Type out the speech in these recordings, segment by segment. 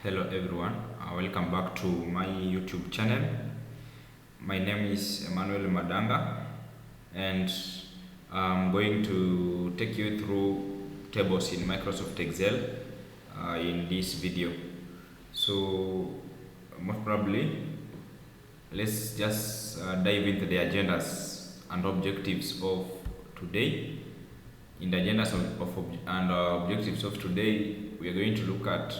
Hello everyone, welcome back to my YouTube channel. My name is Emmanuel Madanga and I'm going to take you through tables in Microsoft Excel in this video. So most probably let's just dive into the agendas and objectives of today. In the agendas and objectives of today, we are going to look at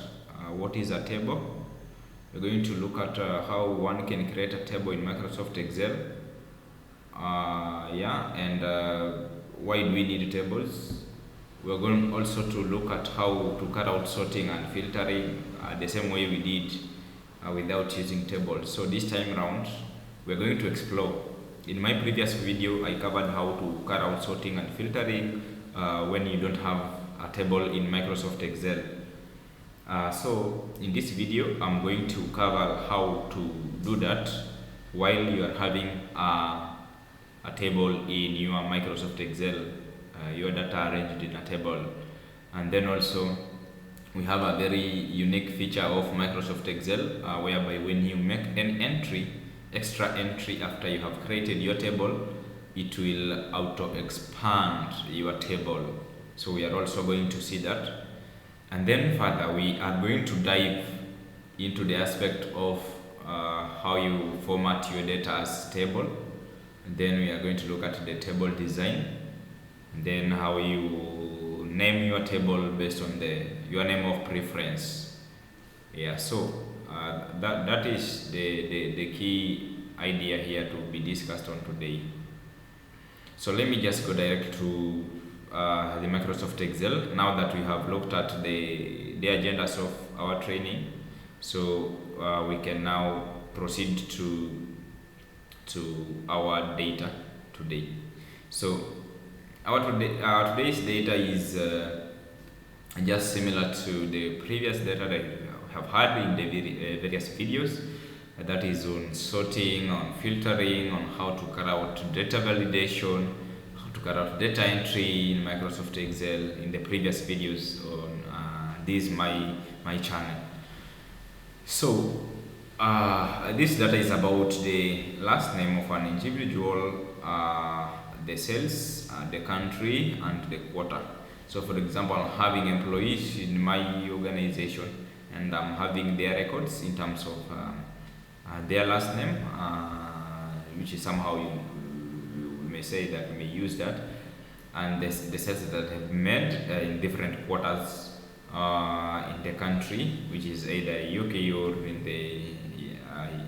what is a table. We're going to look at how one can create a table in Microsoft Excel. And why do we need tables? We're going also to look at how to cut out sorting and filtering the same way we did without using tables. So this time around, we're going to explore. In my previous video, I covered how to cut out sorting and filtering when you don't have a table in Microsoft Excel. So in this video, I'm going to cover how to do that while you are having a table in your Microsoft Excel, your data arranged in a table. And then also we have a very unique feature of Microsoft Excel whereby when you make an extra entry after you have created your table, it will auto expand your table. So we are also going to see that. And then further, we are going to dive into the aspect of how you format your data as table. And then we are going to look at the table design. And then how you name your table based on your name of preference. So that is the key idea here to be discussed on today. So let me just go direct to the Microsoft Excel now that we have looked at the agendas of our training. So we can now proceed to our data today. So our today's data is just similar to the previous data that we have had in the various videos. That is on sorting, on filtering, on how to carry out data validation, to carry out data entry in Microsoft Excel in the previous videos on this my channel. So this data is about the last name of an individual, the sales, the country, and the quarter. So for example, I'm having employees in my organization and I'm having their records in terms of their last name, which is somehow you may say that we may use that, and the sales that have made in different quarters in the country, which is either UK or in the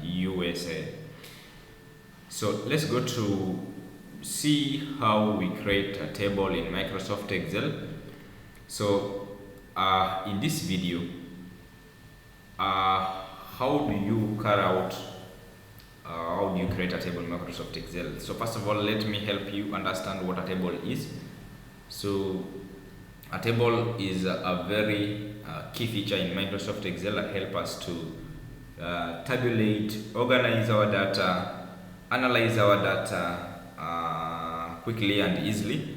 USA. So let's go to see how we create a table in Microsoft Excel. So in this video, how do you carry out how do you create a table in Microsoft Excel? So first of all, let me help you understand what a table is. So a table is a very key feature in Microsoft Excel that help us to tabulate, organize our data, analyze our data quickly and easily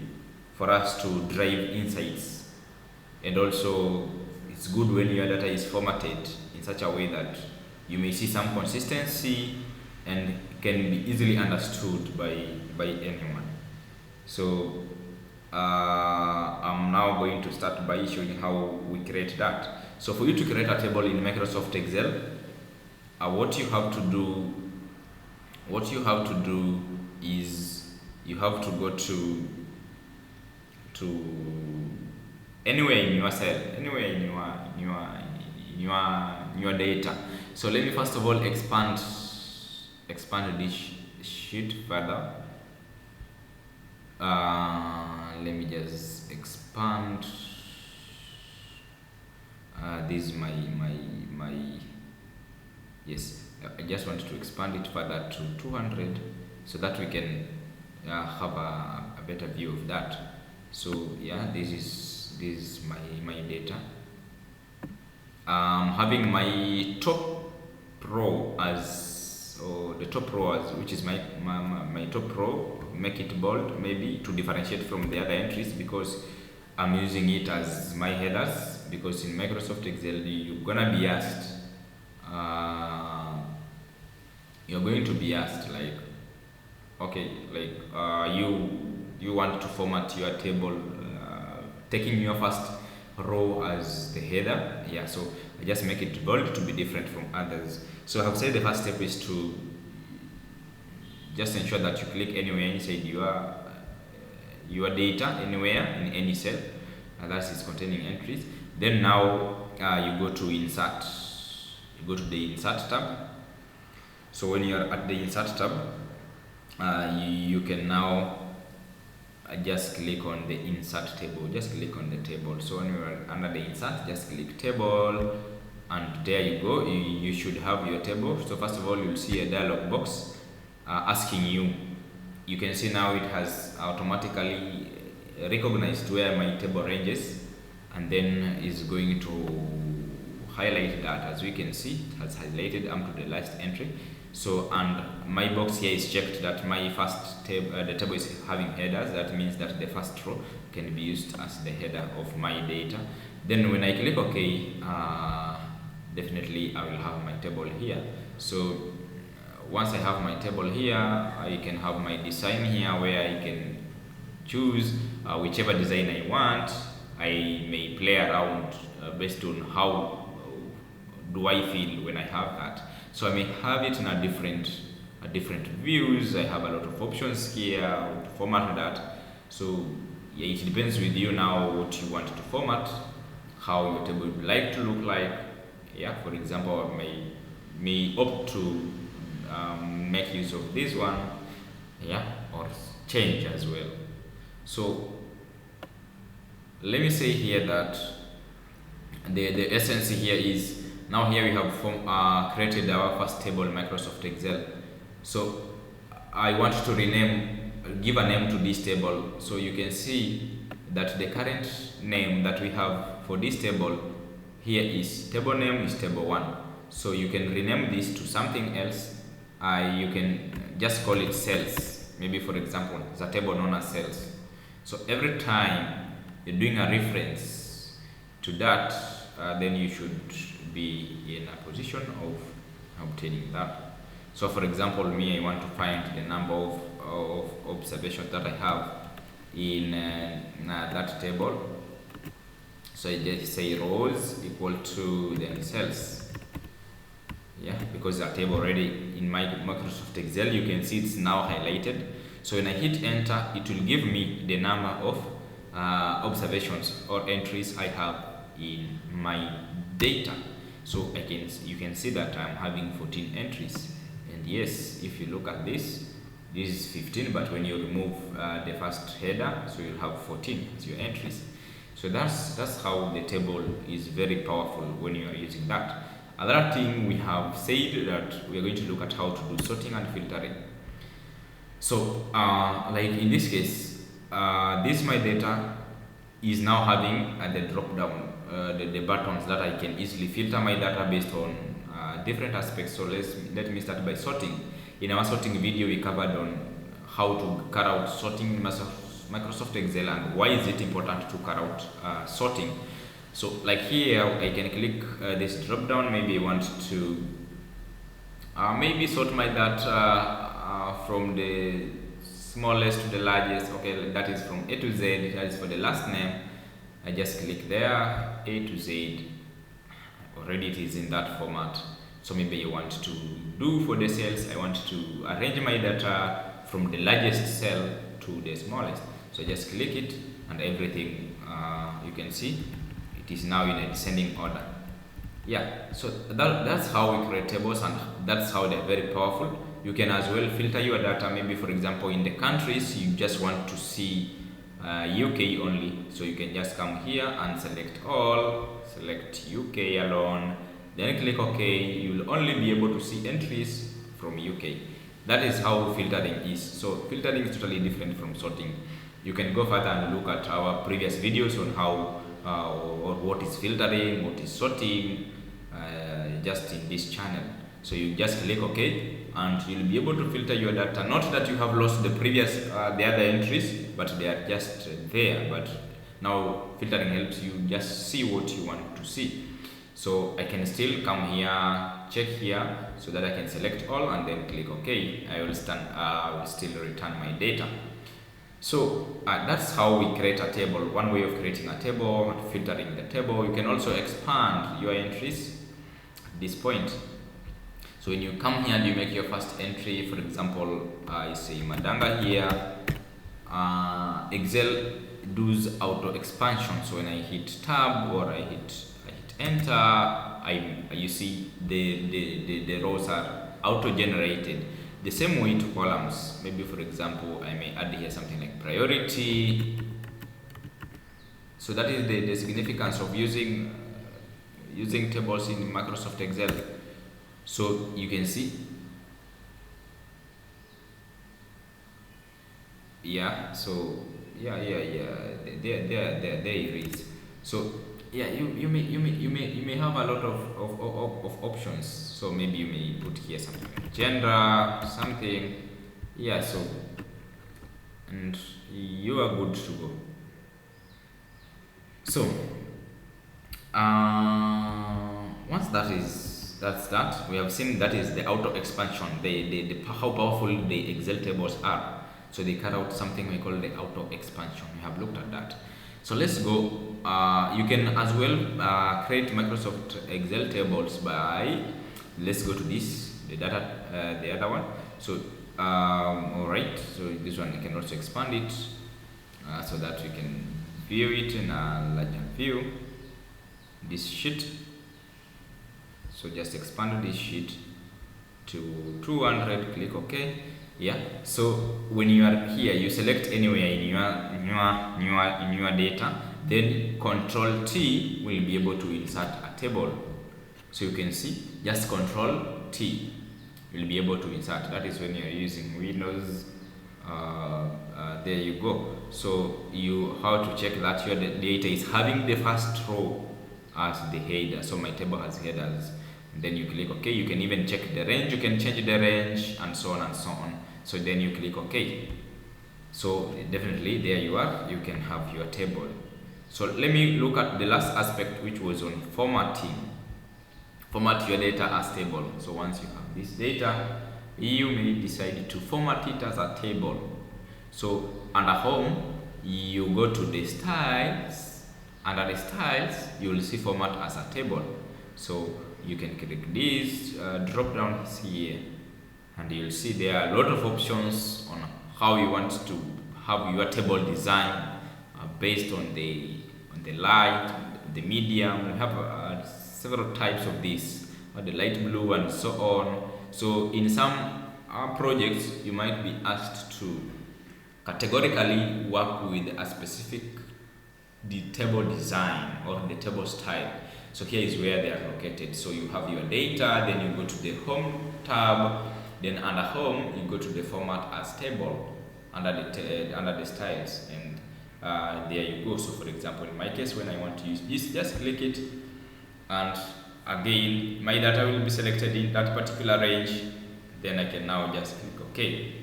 for us to drive insights. And also it's good when your data is formatted in such a way that you may see some consistency and can be easily understood by anyone. So I'm now going to start by showing how we create that. So for you to create a table in Microsoft Excel, what you have to do is you have to go to anywhere in your cell, anywhere in your data. So let me first of all expand this sheet further. Let me just expand this my yes, I just want to expand it further to 200 so that we can have a better view of that. So this is my data. Having my top row which is my top row, make it bold maybe to differentiate from the other entries because I'm using it as my headers because in Microsoft Excel you're gonna be asked, you're going to be asked like, okay, like you want to format your table, taking your first row as the header. Yeah, so I just make it bold to be different from others. So I've said the first step is to just ensure that you click anywhere inside your data, anywhere in any cell that is containing entries. Then now you go to insert. You go to the insert tab. So when you're at the insert tab, you can now just click on the insert table. Just click on the table. So when you're under the insert, just click table, and there you go. You should have your table. So first of all, you'll see a dialog box asking you. You can see now it has automatically recognized where my table ranges, and then is going to highlight that. As we can see, it has highlighted up to the last entry. So, and my box here is checked that my first table, the table is having headers. That means that the first row can be used as the header of my data. Then when I click OK, definitely I will have my table here. So once I have my table here, I can have my design here where I can choose whichever design I want. I may play around based on how do I feel when I have that. So I may have it in a different views. I have a lot of options here to format that. So yeah, it depends with you now what you want to format, how your table would like to look like. Yeah, for example, I may opt to make use of this one, yeah, or change as well. So let me say here that the essence here is, now here we have created our first table in Microsoft Excel. So I want to give a name to this table. So you can see that the current name that we have for this table here is table name is table 1. So you can rename this to something else. You can just call it cells. Maybe for example, it's a table known as cells. So every time you're doing a reference to that, then you should be in a position of obtaining that. So for example, me, I want to find the number of observations that I have in that table. So I just say rows equal to then cells. Yeah, because that table already in my Microsoft Excel, you can see it's now highlighted. So when I hit enter, it will give me the number of observations or entries I have in my data. So you can see that I'm having 14 entries. And yes, if you look at this is 15, but when you remove the first header, so you'll have 14 as your entries. So that's how the table is very powerful when you are using that. Another thing, we have said that we are going to look at how to do sorting and filtering. So like in this case, this my data is now having the drop down, the buttons that I can easily filter my data based on different aspects. So let me start by sorting. In our sorting video, we covered on how to carry out sorting in Microsoft Excel and why is it important to carry out sorting. So like here, I can click this drop down. Maybe I want to maybe sort my data from the smallest to the largest. Okay, that is from A to Z. That is for the last name. I just click there, A to Z. Already it is in that format. So maybe I want to do for the cells, I want to arrange my data from the largest cell to the smallest. So just click it and everything, you can see it is now in a descending order. Yeah, so that's how we create tables, and that's how they're very powerful. You can as well filter your data. Maybe for example, in the countries, you just want to see UK only. So you can just come here and select all, select UK alone, then click OK. You will only be able to see entries from UK. That is how filtering is. So filtering is totally different from sorting. You can go further and look at our previous videos on how or what is filtering, what is sorting, just in this channel. So you just click OK and you'll be able to filter your data. Not that you have lost the previous the other entries, but they are just there. But Now filtering helps you just see what you want to see. So I can still come here, check here, so that I can select all and then click OK. I will still return my data. So that's how we create a table. One way of creating a table, filtering the table. You can also expand your entries at this point. So when you come here and you make your first entry, for example, I say Madanga here, Excel does auto expansion. So when I hit tab or I hit enter, you see the rows are auto generated. The same way to columns. Maybe for example, I may add here something like priority. So that is the significance of using tables in Microsoft Excel. So you can see, yeah. So yeah. There it is. So yeah, you may have a lot of options. So maybe you may put here something like gender, something. Yeah. So and you are good to go. So once that's that, we have seen that is the auto expansion, the how powerful the Excel tables are. So they cut out something we call the auto expansion. We have looked at that. So let's go. You can as well create Microsoft Excel tables by, let's go to this, the other one. So alright, so this one you can also expand it so that you can view it in a larger view. This sheet, so just expand this sheet to 200, click OK. Yeah. So when you are here, you select anywhere in your data, then Control T will be able to insert a table. So you can see, just Control T will be able to insert. That is when you are using Windows. There you go. So you how to check that your data is having the first row as the header. So my table has headers. And then you click OK. You can even check the range. You can change the range and so on and so on. So then you click OK. So definitely there you are. You can have your table. So let me look at the last aspect, which was on formatting. Format your data as table. So once you have this data, you may decide to format it as a table. So under home, you go to the styles. Under the styles, you will see format as a table. So you can click this drop down here, and you'll see there are a lot of options on how you want to have your table design based on the light, the medium. We have several types of this, the light blue and so on. So in some projects, you might be asked to categorically work with a specific table design or the table style. So here is where they are located. So you have your data, then you go to the home tab, then under home you go to the format as table under the styles, and there you go. So for example, in my case, when I want to use this, just click it, and again my data will be selected in that particular range. Then I can now just click OK.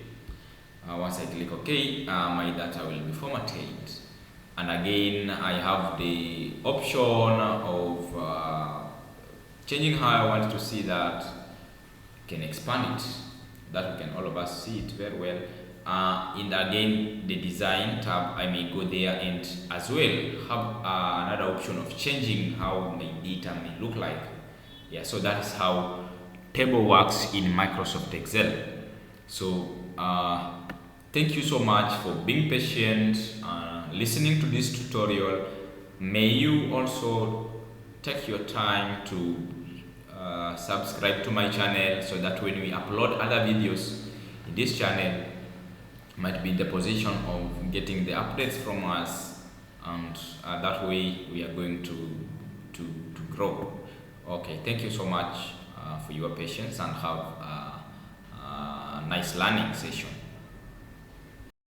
Once I click OK, my data will be formatted, and again I have the option of changing how I want to see that. I can expand it, that we can all of us see it very well. And again, the design tab, I may go there and as well have another option of changing how my data may look like. Yeah, so that's how table works in Microsoft Excel. So thank you so much for being patient, listening to this tutorial. May you also take your time to subscribe to my channel, so that when we upload other videos in this channel, might be in the position of getting the updates from us, and that way we are going to grow. Okay, thank you so much for your patience, and have a nice learning session.